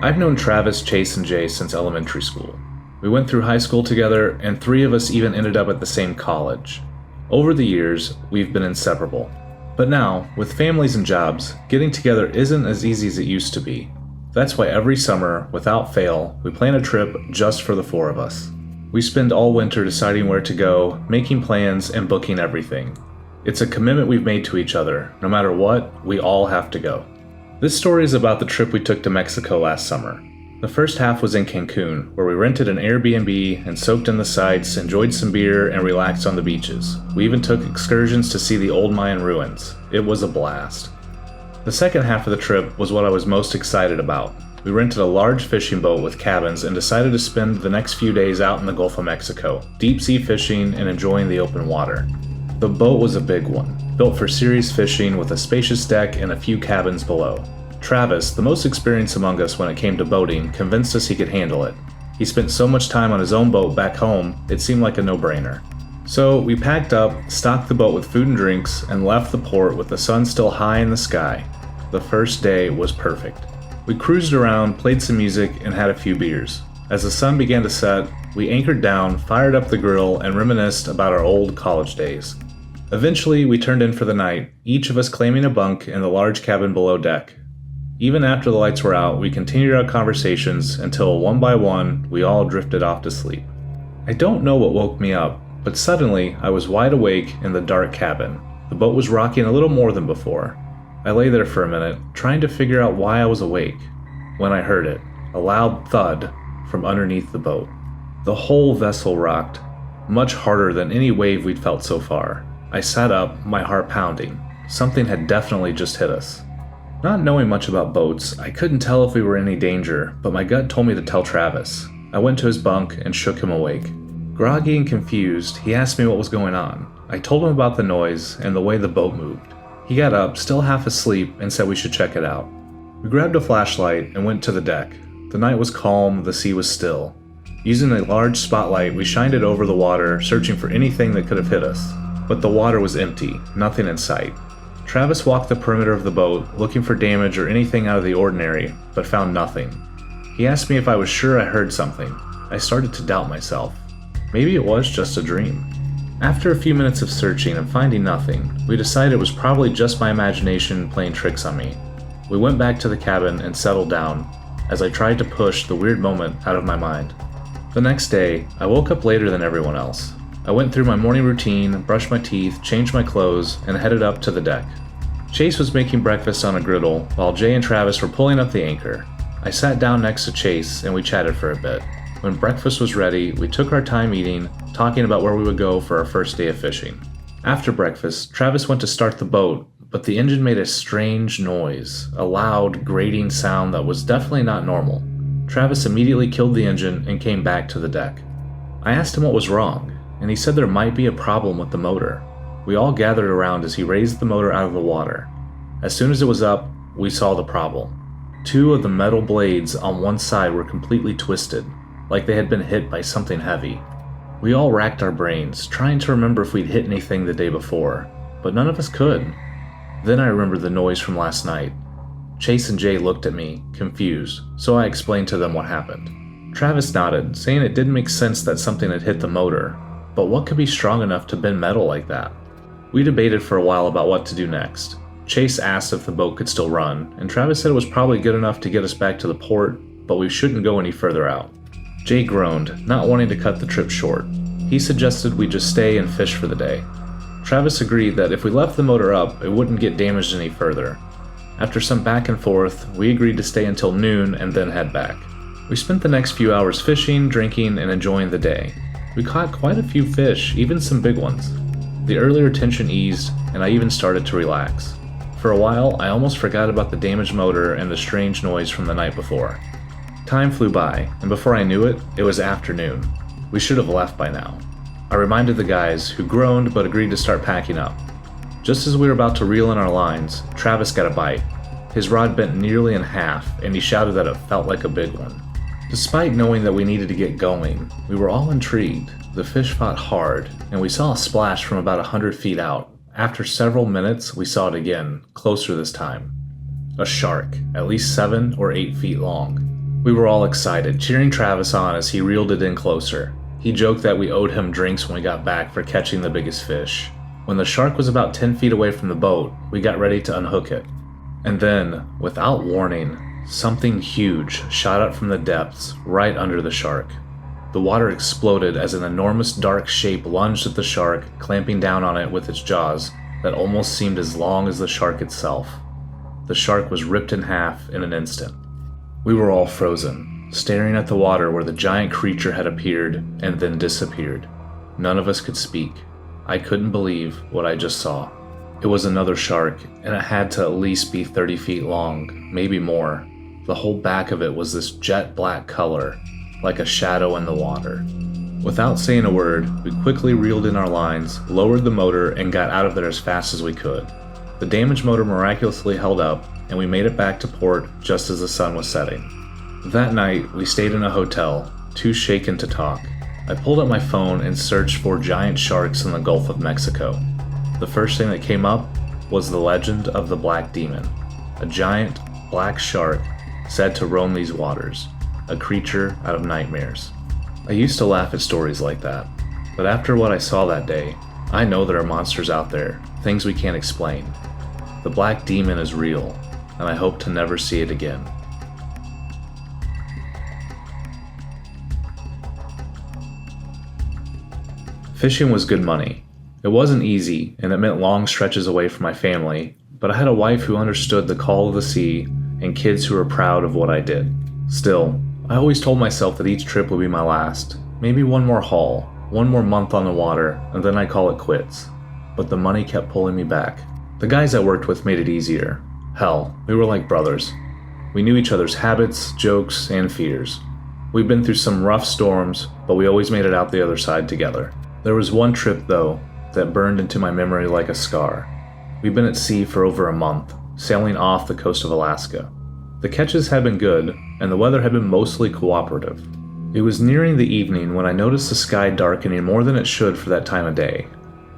I've known Travis, Chase, and Jay since elementary school. We went through high school together, and three of us even ended up at the same college. Over the years, we've been inseparable. But now, with families and jobs, getting together isn't as easy as it used to be. That's why every summer, without fail, we plan a trip just for the four of us. We spend all winter deciding where to go, making plans, and booking everything. It's a commitment we've made to each other. No matter what, we all have to go. This story is about the trip we took to Mexico last summer. The first half was in Cancun, where we rented an Airbnb and soaked in the sights, enjoyed some beer, and relaxed on the beaches. We even took excursions to see the old Mayan ruins. It was a blast. The second half of the trip was what I was most excited about. We rented a large fishing boat with cabins and decided to spend the next few days out in the Gulf of Mexico, deep sea fishing and enjoying the open water. The boat was a big one, built for serious fishing with a spacious deck and a few cabins below. Travis, the most experienced among us when it came to boating, convinced us he could handle it. He spent so much time on his own boat back home, it seemed like a no-brainer. So we packed up, stocked the boat with food and drinks, and left the port with the sun still high in the sky. The first day was perfect. We cruised around, played some music, and had a few beers. As the sun began to set, we anchored down, fired up the grill, and reminisced about our old college days. Eventually, we turned in for the night, each of us claiming a bunk in the large cabin below deck. Even after the lights were out, we continued our conversations until, one by one, we all drifted off to sleep. I don't know what woke me up, but suddenly I was wide awake in the dark cabin. The boat was rocking a little more than before. I lay there for a minute, trying to figure out why I was awake, when I heard it, a loud thud from underneath the boat. The whole vessel rocked, much harder than any wave we'd felt so far. I sat up, my heart pounding. Something had definitely just hit us. Not knowing much about boats, I couldn't tell if we were in any danger, but my gut told me to tell Travis. I went to his bunk and shook him awake. Groggy and confused, he asked me what was going on. I told him about the noise and the way the boat moved. He got up, still half asleep, and said we should check it out. We grabbed a flashlight and went to the deck. The night was calm, the sea was still. Using a large spotlight, we shined it over the water, searching for anything that could have hit us. But the water was empty, nothing in sight. Travis walked the perimeter of the boat, looking for damage or anything out of the ordinary, but found nothing. He asked me if I was sure I heard something. I started to doubt myself. Maybe it was just a dream. After a few minutes of searching and finding nothing, we decided it was probably just my imagination playing tricks on me. We went back to the cabin and settled down, as I tried to push the weird moment out of my mind. The next day, I woke up later than everyone else. I went through my morning routine, brushed my teeth, changed my clothes, and headed up to the deck. Chase was making breakfast on a griddle, while Jay and Travis were pulling up the anchor. I sat down next to Chase, and we chatted for a bit. When breakfast was ready, we took our time eating, talking about where we would go for our first day of fishing. After breakfast, Travis went to start the boat, but the engine made a strange noise, a loud, grating sound that was definitely not normal. Travis immediately killed the engine and came back to the deck. I asked him what was wrong, and he said there might be a problem with the motor. We all gathered around as he raised the motor out of the water. As soon as it was up, we saw the problem. Two of the metal blades on one side were completely twisted, like they had been hit by something heavy. We all racked our brains, trying to remember if we'd hit anything the day before, but none of us could. Then I remembered the noise from last night. Chase and Jay looked at me, confused, so I explained to them what happened. Travis nodded, saying it didn't make sense that something had hit the motor, but what could be strong enough to bend metal like that? We debated for a while about what to do next. Chase asked if the boat could still run, and Travis said it was probably good enough to get us back to the port, but we shouldn't go any further out. Jay groaned, not wanting to cut the trip short. He suggested we just stay and fish for the day. Travis agreed that if we left the motor up, it wouldn't get damaged any further. After some back and forth, we agreed to stay until noon and then head back. We spent the next few hours fishing, drinking, and enjoying the day. We caught quite a few fish, even some big ones. The earlier tension eased, and I even started to relax. For a while, I almost forgot about the damaged motor and the strange noise from the night before. Time flew by, and before I knew it, it was afternoon. We should have left by now. I reminded the guys, who groaned but agreed to start packing up. Just as we were about to reel in our lines, Travis got a bite. His rod bent nearly in half, and he shouted that it felt like a big one. Despite knowing that we needed to get going, we were all intrigued. The fish fought hard, and we saw a splash from about 100 feet out. After several minutes, we saw it again, closer this time. A shark, at least 7 or 8 feet long. We were all excited, cheering Travis on as he reeled it in closer. He joked that we owed him drinks when we got back for catching the biggest fish. When the shark was about 10 feet away from the boat, we got ready to unhook it. And then, without warning, something huge shot up from the depths right under the shark. The water exploded as an enormous dark shape lunged at the shark, clamping down on it with its jaws that almost seemed as long as the shark itself. The shark was ripped in half in an instant. We were all frozen, staring at the water where the giant creature had appeared and then disappeared. None of us could speak. I couldn't believe what I just saw. It was another shark, and it had to at least be 30 feet long, maybe more. The whole back of it was this jet black color, like a shadow in the water. Without saying a word, we quickly reeled in our lines, lowered the motor, and got out of there as fast as we could. The damaged motor miraculously held up, and we made it back to port just as the sun was setting. That night, we stayed in a hotel, too shaken to talk. I pulled up my phone and searched for giant sharks in the Gulf of Mexico. The first thing that came up was the legend of the Black Demon, a giant black shark said to roam these waters, a creature out of nightmares. I used to laugh at stories like that, but after what I saw that day, I know there are monsters out there, things we can't explain. The Black Demon is real, and I hope to never see it again. Fishing was good money. It wasn't easy, and it meant long stretches away from my family, but I had a wife who understood the call of the sea and kids who were proud of what I did. Still, I always told myself that each trip would be my last. Maybe one more haul, one more month on the water, and then I'd call it quits. But the money kept pulling me back. The guys I worked with made it easier. Hell, we were like brothers. We knew each other's habits, jokes, and fears. We'd been through some rough storms, but we always made it out the other side together. There was one trip, though, that burned into my memory like a scar. We'd been at sea for over a month, sailing off the coast of Alaska. The catches had been good, and the weather had been mostly cooperative. It was nearing the evening when I noticed the sky darkening more than it should for that time of day.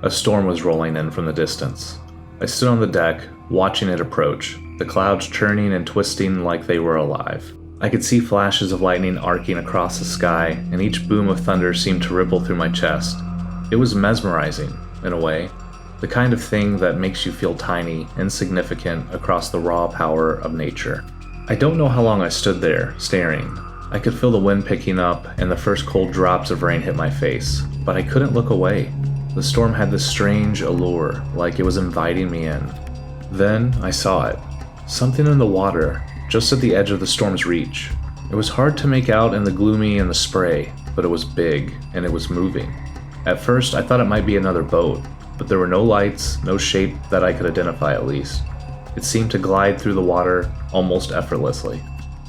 A storm was rolling in from the distance. I stood on the deck, watching it approach, the clouds churning and twisting like they were alive. I could see flashes of lightning arcing across the sky, and each boom of thunder seemed to ripple through my chest. It was mesmerizing, in a way, the kind of thing that makes you feel tiny, insignificant across the raw power of nature. I don't know how long I stood there, staring. I could feel the wind picking up, and the first cold drops of rain hit my face, but I couldn't look away. The storm had this strange allure, like it was inviting me in. Then I saw it. Something in the water, just at the edge of the storm's reach. It was hard to make out in the gloomy and the spray, but it was big, and it was moving. At first, I thought it might be another boat, but there were no lights, no shape that I could identify at least. It seemed to glide through the water almost effortlessly.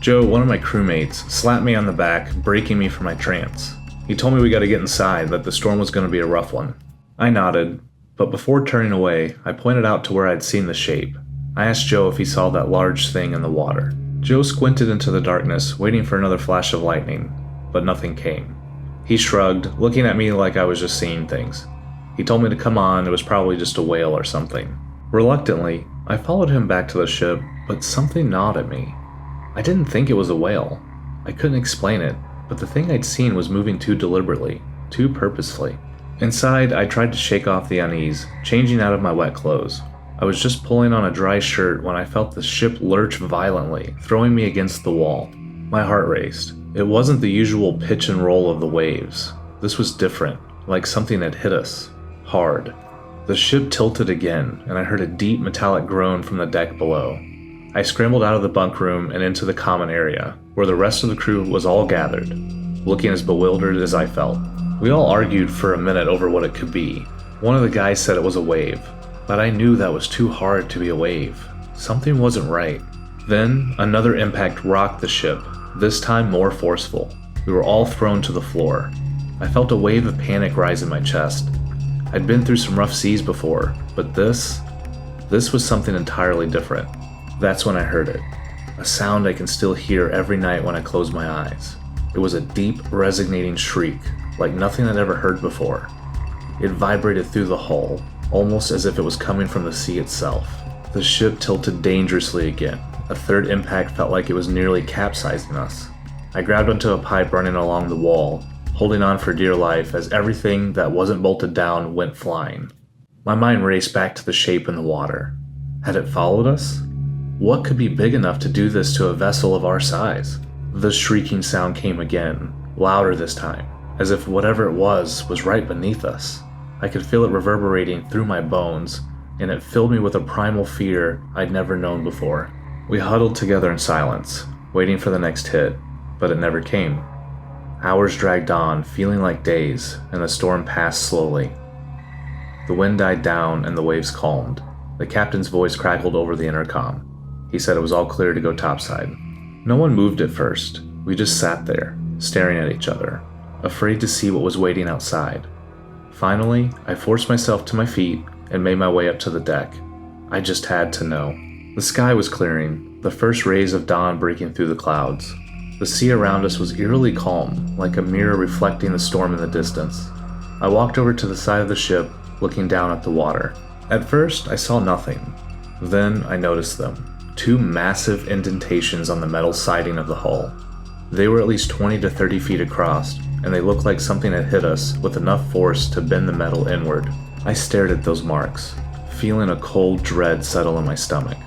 Joe, one of my crewmates, slapped me on the back, breaking me from my trance. He told me we got to get inside, that the storm was going to be a rough one. I nodded, but before turning away, I pointed out to where I'd seen the shape. I asked Joe if he saw that large thing in the water. Joe squinted into the darkness, waiting for another flash of lightning, but nothing came. He shrugged, looking at me like I was just seeing things. He told me to come on, it was probably just a whale or something. Reluctantly, I followed him back to the ship, but something gnawed at me. I didn't think it was a whale. I couldn't explain it, but the thing I'd seen was moving too deliberately, too purposefully. Inside, I tried to shake off the unease, changing out of my wet clothes. I was just pulling on a dry shirt when I felt the ship lurch violently, throwing me against the wall. My heart raced. It wasn't the usual pitch and roll of the waves. This was different, like something had hit us. Hard. The ship tilted again, and I heard a deep metallic groan from the deck below. I scrambled out of the bunk room and into the common area, where the rest of the crew was all gathered, looking as bewildered as I felt. We all argued for a minute over what it could be. One of the guys said it was a wave, but I knew that was too hard to be a wave. Something wasn't right. Then, another impact rocked the ship, this time more forceful. We were all thrown to the floor. I felt a wave of panic rise in my chest. I'd been through some rough seas before, but this was something entirely different. That's when I heard it. A sound I can still hear every night when I close my eyes. It was a deep, resonating shriek, like nothing I'd ever heard before. It vibrated through the hull, almost as if it was coming from the sea itself. The ship tilted dangerously again. A third impact felt like it was nearly capsizing us. I grabbed onto a pipe running along the wall, holding on for dear life as everything that wasn't bolted down went flying. My mind raced back to the shape in the water. Had it followed us? What could be big enough to do this to a vessel of our size? The shrieking sound came again, louder this time, as if whatever it was right beneath us. I could feel it reverberating through my bones, and it filled me with a primal fear I'd never known before. We huddled together in silence, waiting for the next hit, but it never came. Hours dragged on, feeling like days, and the storm passed slowly. The wind died down and the waves calmed. The captain's voice crackled over the intercom. He said it was all clear to go topside. No one moved at first. We just sat there, staring at each other, afraid to see what was waiting outside. Finally, I forced myself to my feet and made my way up to the deck. I just had to know. The sky was clearing, the first rays of dawn breaking through the clouds. The sea around us was eerily calm, like a mirror reflecting the storm in the distance. I walked over to the side of the ship, looking down at the water. At first, I saw nothing. Then I noticed them. 2 massive indentations on the metal siding of the hull. They were at least 20 to 30 feet across, and they looked like something had hit us with enough force to bend the metal inward. I stared at those marks, feeling a cold dread settle in my stomach.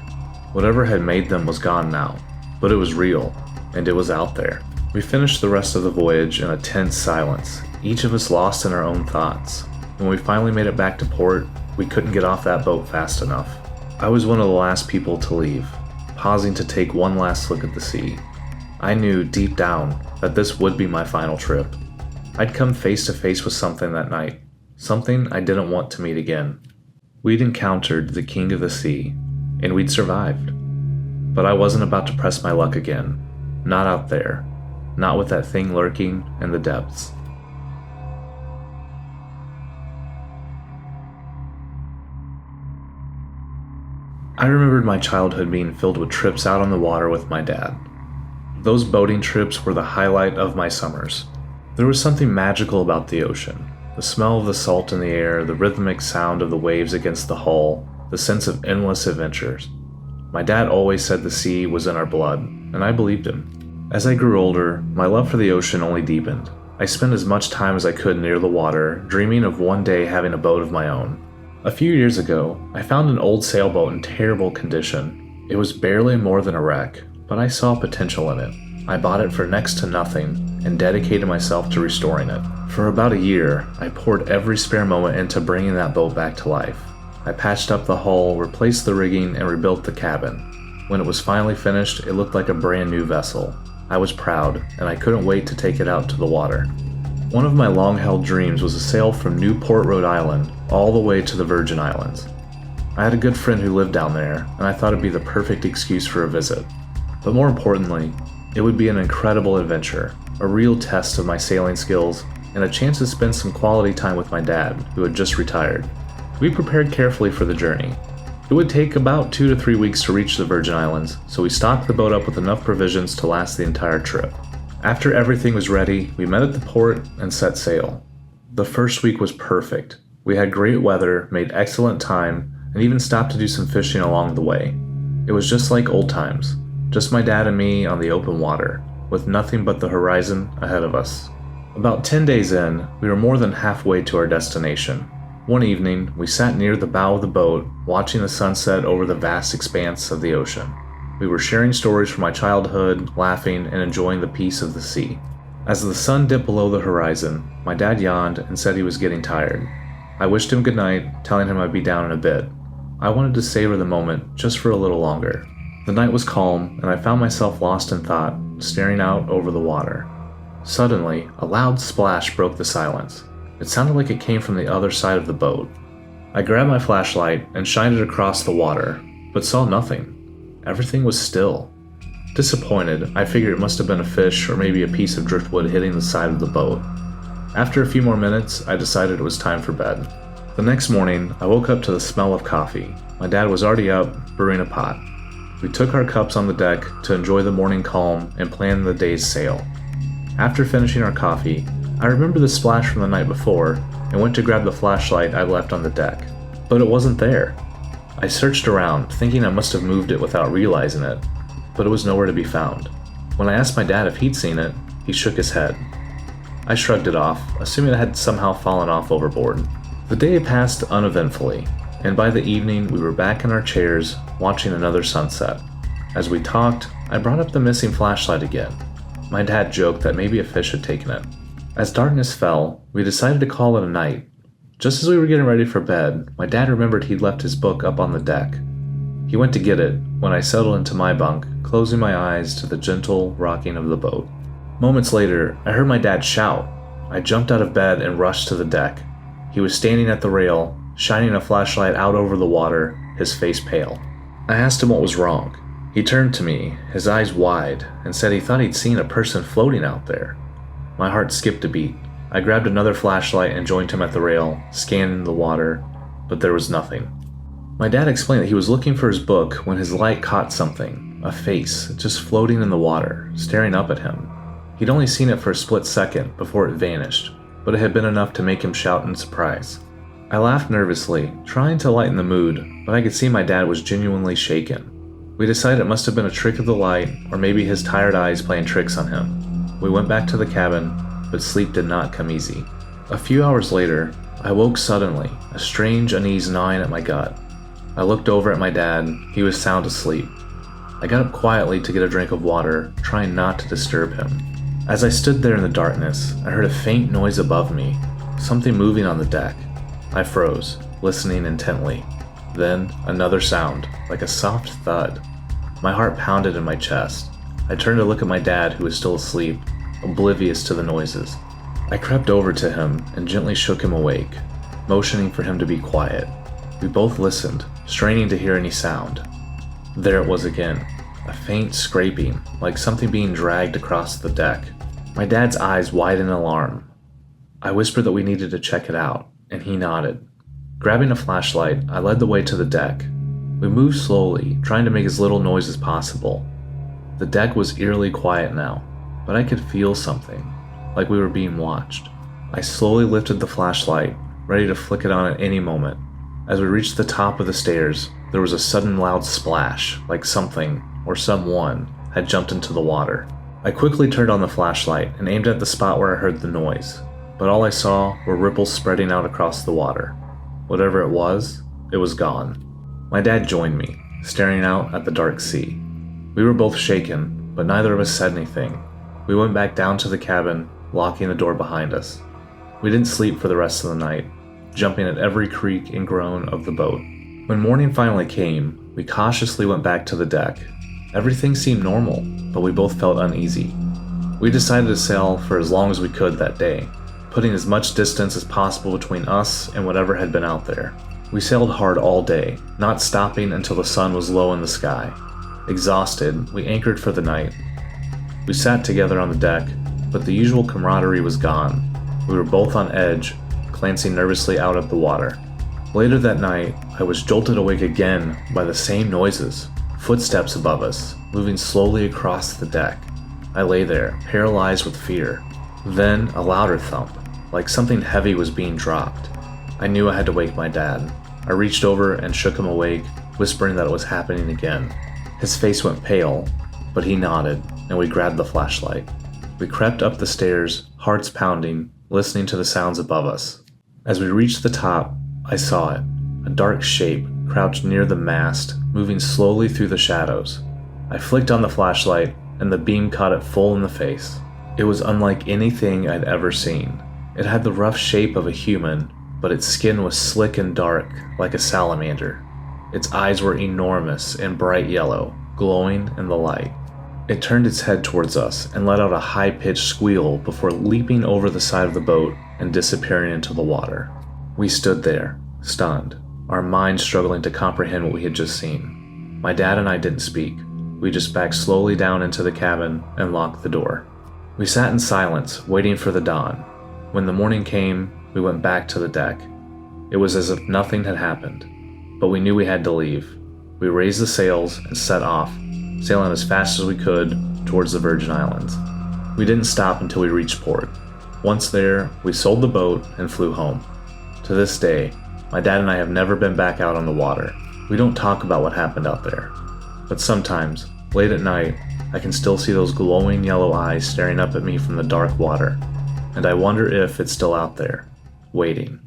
Whatever had made them was gone now, but it was real, and it was out there. We finished the rest of the voyage in a tense silence, each of us lost in our own thoughts. When we finally made it back to port, we couldn't get off that boat fast enough. I was one of the last people to leave, pausing to take one last look at the sea. I knew deep down that this would be my final trip. I'd come face to face with something that night, something I didn't want to meet again. We'd encountered the king of the sea, and we'd survived. But I wasn't about to press my luck again. Not out there. Not with that thing lurking in the depths. I remembered my childhood being filled with trips out on the water with my dad. Those boating trips were the highlight of my summers. There was something magical about the ocean. The smell of the salt in the air, the rhythmic sound of the waves against the hull, the sense of endless adventures. My dad always said the sea was in our blood, and I believed him. As I grew older, my love for the ocean only deepened. I spent as much time as I could near the water, dreaming of one day having a boat of my own. A few years ago, I found an old sailboat in terrible condition. It was barely more than a wreck, but I saw potential in it. I bought it for next to nothing and dedicated myself to restoring it. For about a year, I poured every spare moment into bringing that boat back to life. I patched up the hull, replaced the rigging, and rebuilt the cabin. When it was finally finished, it looked like a brand new vessel. I was proud, and I couldn't wait to take it out to the water. One of my long-held dreams was a sail from Newport, Rhode Island, all the way to the Virgin Islands. I had a good friend who lived down there, and I thought it'd be the perfect excuse for a visit. But more importantly, it would be an incredible adventure, a real test of my sailing skills, and a chance to spend some quality time with my dad, who had just retired. We prepared carefully for the journey. It would take about 2 to 3 weeks to reach the Virgin Islands, so we stocked the boat up with enough provisions to last the entire trip. After everything was ready, we met at the port and set sail. The first week was perfect. We had great weather, made excellent time, and even stopped to do some fishing along the way. It was just like old times, just my dad and me on the open water, with nothing but the horizon ahead of us. About 10 days in, we were more than halfway to our destination. One evening, we sat near the bow of the boat, watching the sunset over the vast expanse of the ocean. We were sharing stories from my childhood, laughing, and enjoying the peace of the sea. As the sun dipped below the horizon, my dad yawned and said he was getting tired. I wished him good night, telling him I'd be down in a bit. I wanted to savor the moment just for a little longer. The night was calm, and I found myself lost in thought, staring out over the water. Suddenly, a loud splash broke the silence. It sounded like it came from the other side of the boat. I grabbed my flashlight and shined it across the water, but saw nothing. Everything was still. Disappointed, I figured it must have been a fish or maybe a piece of driftwood hitting the side of the boat. After a few more minutes, I decided it was time for bed. The next morning, I woke up to the smell of coffee. My dad was already up, brewing a pot. We took our cups on the deck to enjoy the morning calm and plan the day's sail. After finishing our coffee, I remembered the splash from the night before and went to grab the flashlight I left on the deck. But it wasn't there. I searched around, thinking I must have moved it without realizing it, but it was nowhere to be found. When I asked my dad if he'd seen it, he shook his head. I shrugged it off, assuming it had somehow fallen off overboard. The day passed uneventfully, and by the evening we were back in our chairs watching another sunset. As we talked, I brought up the missing flashlight again. My dad joked that maybe a fish had taken it. As darkness fell, we decided to call it a night. Just as we were getting ready for bed, my dad remembered he'd left his book up on the deck. He went to get it when I settled into my bunk, closing my eyes to the gentle rocking of the boat. Moments later, I heard my dad shout. I jumped out of bed and rushed to the deck. He was standing at the rail, shining a flashlight out over the water, his face pale. I asked him what was wrong. He turned to me, his eyes wide, and said he thought he'd seen a person floating out there. My heart skipped a beat. I grabbed another flashlight and joined him at the rail, scanning the water, but there was nothing. My dad explained that he was looking for his book when his light caught something, a face, just floating in the water, staring up at him. He'd only seen it for a split second before it vanished, but it had been enough to make him shout in surprise. I laughed nervously, trying to lighten the mood, but I could see my dad was genuinely shaken. We decided it must have been a trick of the light, or maybe his tired eyes playing tricks on him. We went back to the cabin, but sleep did not come easy. A few hours later, I woke suddenly, a strange unease gnawing at my gut. I looked over at my dad. He was sound asleep. I got up quietly to get a drink of water, trying not to disturb him. As I stood there in the darkness, I heard a faint noise above me, something moving on the deck. I froze, listening intently. Then, another sound, like a soft thud. My heart pounded in my chest. I turned to look at my dad, who was still asleep, oblivious to the noises. I crept over to him and gently shook him awake, motioning for him to be quiet. We both listened, straining to hear any sound. There it was again, a faint scraping, like something being dragged across the deck. My dad's eyes widened in alarm. I whispered that we needed to check it out, and he nodded. Grabbing a flashlight, I led the way to the deck. We moved slowly, trying to make as little noise as possible. The deck was eerily quiet now, but I could feel something, like we were being watched. I slowly lifted the flashlight, ready to flick it on at any moment. As we reached the top of the stairs, there was a sudden loud splash, like something, or someone, had jumped into the water. I quickly turned on the flashlight and aimed at the spot where I heard the noise, but all I saw were ripples spreading out across the water. Whatever it was gone. My dad joined me, staring out at the dark sea. We were both shaken, but neither of us said anything. We went back down to the cabin, locking the door behind us. We didn't sleep for the rest of the night, jumping at every creak and groan of the boat. When morning finally came, we cautiously went back to the deck. Everything seemed normal, but we both felt uneasy. We decided to sail for as long as we could that day, putting as much distance as possible between us and whatever had been out there. We sailed hard all day, not stopping until the sun was low in the sky. Exhausted, we anchored for the night. We sat together on the deck, but the usual camaraderie was gone. We were both on edge, glancing nervously out at the water. Later that night, I was jolted awake again by the same noises, footsteps above us, moving slowly across the deck. I lay there, paralyzed with fear. Then a louder thump, like something heavy was being dropped. I knew I had to wake my dad. I reached over and shook him awake, whispering that it was happening again. His face went pale, but he nodded, and we grabbed the flashlight. We crept up the stairs, hearts pounding, listening to the sounds above us. As we reached the top, I saw it, a dark shape crouched near the mast, moving slowly through the shadows. I flicked on the flashlight, and the beam caught it full in the face. It was unlike anything I'd ever seen. It had the rough shape of a human, but its skin was slick and dark, like a salamander. Its eyes were enormous and bright yellow, glowing in the light. It turned its head towards us and let out a high-pitched squeal before leaping over the side of the boat and disappearing into the water. We stood there, stunned, our minds struggling to comprehend what we had just seen. My dad and I didn't speak. We just backed slowly down into the cabin and locked the door. We sat in silence, waiting for the dawn. When the morning came, we went back to the deck. It was as if nothing had happened, but we knew we had to leave. We raised the sails and set off, sailing as fast as we could towards the Virgin Islands. We didn't stop until we reached port. Once there, we sold the boat and flew home. To this day, my dad and I have never been back out on the water. We don't talk about what happened out there, but sometimes, late at night, I can still see those glowing yellow eyes staring up at me from the dark water, and I wonder if it's still out there, waiting.